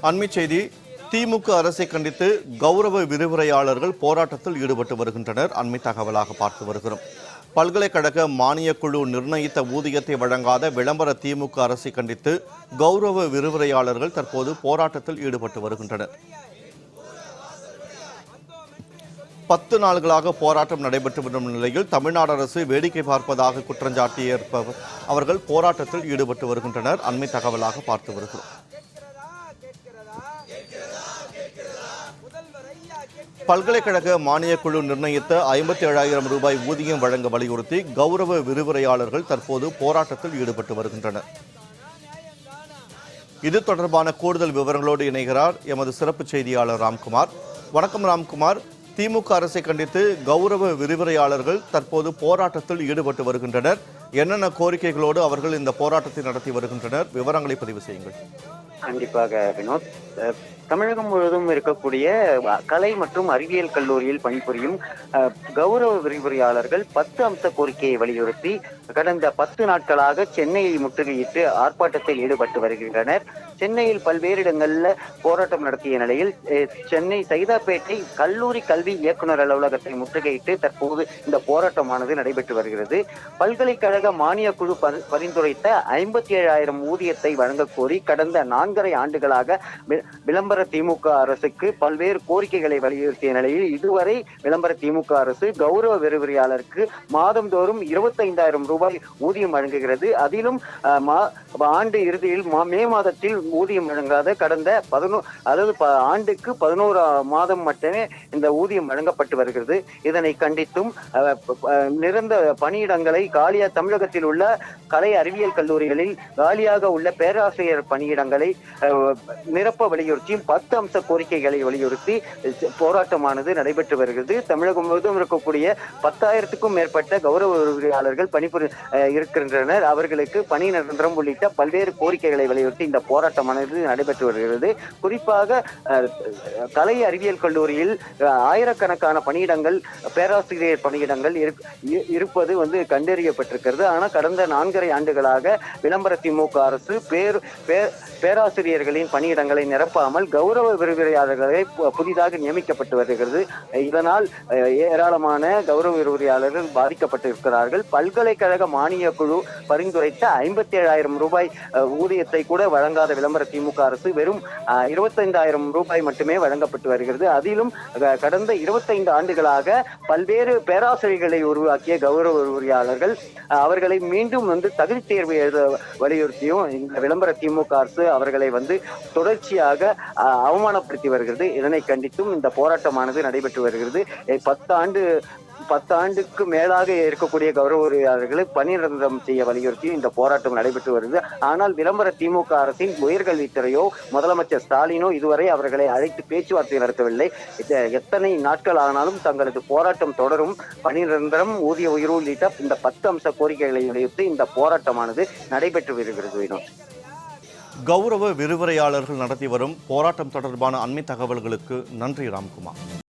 அண்மை செய்தி. திமுக அரசை கண்டித்து கௌரவ விரிவுரையாளர்கள் போராட்டத்தில் ஈடுபட்டு வருகின்றனர். அண்மை தகவலாக பார்த்து வருகிறோம். பல்கலைக்கழக மானியக் குழு நிர்ணயித்த ஊதியத்தை வழங்காத விளம்பர திமுக அரசை கண்டித்து கௌரவ விரிவுரையாளர்கள் தற்போது போராட்டத்தில் ஈடுபட்டு வருகின்றனர். 10 நாள்களாக போராட்டம் நடைபெற்று வரும் நிலையில் தமிழ்நாடு அரசு வேடிக்கை பார்ப்பதாக குற்றஞ்சாட்டிய அவர்கள் போராட்டத்தில் ஈடுபட்டு வருகின்றனர். அண்மை தகவலாக பார்த்து வருகிறோம். பல்கலைக்கழக மானியக் குழு நிர்ணயித்த 57,000 ரூபாய் ஊதியம் வழங்க வலியுறுத்தி கௌரவ விரிவுரையாளர்கள் தற்போது போராட்டத்தில் ஈடுபட்டு வருகின்றனர். இது தொடர்பான கூடுதல் விவரங்களோடு இணைகிறார் எமது சிறப்பு செய்தியாளர் ராம்குமார். வணக்கம் ராம்குமார். திமுக அரசை கண்டித்து கௌரவ விரிவுரையாளர்கள் தற்போது போராட்டத்தில் ஈடுபட்டு வருகின்றனர். என்னென்ன கோரிக்கைகளோடு அவர்கள் இந்த போராட்டத்தை நடத்தி வருகின்றனர்? விவரங்களை பதிவு செய்யுங்கள். கண்டிப்பாக வினோத். தமிழகம் முழுவதும் இருக்கக்கூடிய கலை மற்றும் அறிவியல் கல்லூரியில் பணிபுரியும் கௌரவ விரிவுரையாளர்கள் 10 அம்ச கோரிக்கையை வலியுறுத்தி கடந்த 10 நாட்களாக சென்னையை முற்றுகையிட்டு ஆர்ப்பாட்டத்தில் ஈடுபட்டு வருகின்றனர். சென்னையில் பல்வேறு இடங்களில் போராட்டம் நடத்திய நிலையில் சென்னை சைதாப்பேட்டை கல்லூரி கல்வி இயக்குநர் அலுவலகத்தை முற்றுகையிட்டு தற்போது இந்த போராட்டமானது நடைபெற்று வருகிறது. பல்கலைக்கழக மானிய குழு பரிந்துரைத்த 57,000 ஊதியத்தை வழங்க கோரி கடந்த 4.5 ஆண்டுகளாக விளம்பர திமுக அரசுக்கு பல்வேறு கோரிக்கைகளை வலியுறுத்திய நிலையில் இதுவரை விளம்பர திமுக அரசு கௌரவ விரிவுரையாளருக்கு மாதந்தோறும் 25,000 ரூபாய் ஊதியம் வழங்குகிறது. அதிலும் ஆண்டு இறுதியில் மே மாதத்தில் ஊதியம் வழங்காத கடந்த ஆண்டுக்கு 11 மாதம் மட்டுமே இந்த ஊதியம் வழங்கப்பட்டு வருகிறது. இதனை கண்டித்தும் நிரந்தர பணியிடங்களை தமிழகத்தில் உள்ள கலை அறிவியல் கல்லூரிகளில் காலியாக உள்ள பேராசிரியர் பணியிடங்களை நிரப்ப வலியுறுத்தியும் 10 அம்ச கோரிக்கைகளை வலியுறுத்தி போராட்டமானது நடைபெற்று வருகிறது. தமிழகம் முழுவதும் இருக்கக்கூடிய 10,000க்கும் மேற்பட்ட கௌரவ விரிவுரையாளர்கள் இருக்கின்றனர். அவர்களுக்கு பணி நிரந்தரம் உள்ளிட்ட பல்வேறு கோரிக்கைகளை வலியுறுத்தி இந்த போராட்டமானது நடைபெற்று வருகிறது. குறிப்பாக கலை அறிவியல் கல்லூரியில் ஆயிரக்கணக்கான பணியிடங்கள் பேராசிரியர் பணியிடங்கள் இருப்பது கண்டறியப்பட்டிருக்கிறது. ஆனால் கடந்த 4.5 ஆண்டுகளாக விளம்பர திமுக அரசு பேராசிரியர்களின் பணியிடங்களை நிரப்பாமல் கௌரவ விரிவுரையாளர்களை புதிதாக நியமிக்கப்பட்டு வருகிறது. இதனால் ஏராளமான கௌரவ விரிவுரையாளர்கள் பாதிக்கப்பட்டிருக்கிறார்கள். பல்கலைக்கழக மானிய குழு பரிந்துரைத்த 57,000 ரூபாய் ஊதியத்தை கூட வழங்காத விளம்பர திமுக அரசு வெறும் 25,000 ரூபாய் மட்டுமே வழங்கப்பட்டு வருகிறது. அதிலும் கடந்த 25 ஆண்டுகளாக பல்வேறு பேராசிரியர்களை உருவாக்கிய கௌரவ விரிவுரையாளர்கள் அவர்களை மீண்டும் தகுதி தேர்வு எழுத வலியுறுத்தியும் இந்த விளம்பர திமுக அரசு அவர்களை தொடர்ச்சியாக அவமானப்படுத்தி வருகிறது. இதனை கண்டித்தும் இந்த போராட்டமானது நடைபெற்று வருகிறது. 10 ஆண்டுக்கு மேலாக இருக்கக்கூடிய கௌரவ விரிவுரையாளர்களை பணி நிரந்தரம் செய்ய வலியுறுத்தி இந்த போராட்டம் நடைபெற்று வருகிறது. ஆனால் விளம்பர திமுக அரசின் உயர்கல்வித்துறையோ முதலமைச்சர் ஸ்டாலினோ இதுவரை அவர்களை அழைத்து பேச்சுவார்த்தை நடத்தவில்லை. எத்தனை நாட்கள் ஆனாலும் தங்களது போராட்டம் தொடரும். பணி நிரந்தரம், ஊதிய உயர்வு உள்ளிட்ட இந்த 10 அம்ச கோரிக்கைகளை வலியுறுத்தி இந்த போராட்டமானது நடைபெற்று வருகிறது. கௌரவ விரிவுரையாளர்கள் நடத்தி வரும் போராட்டம் தொடர்பான அண்மை தகவல்களுக்கு நன்றி ராம்குமார்.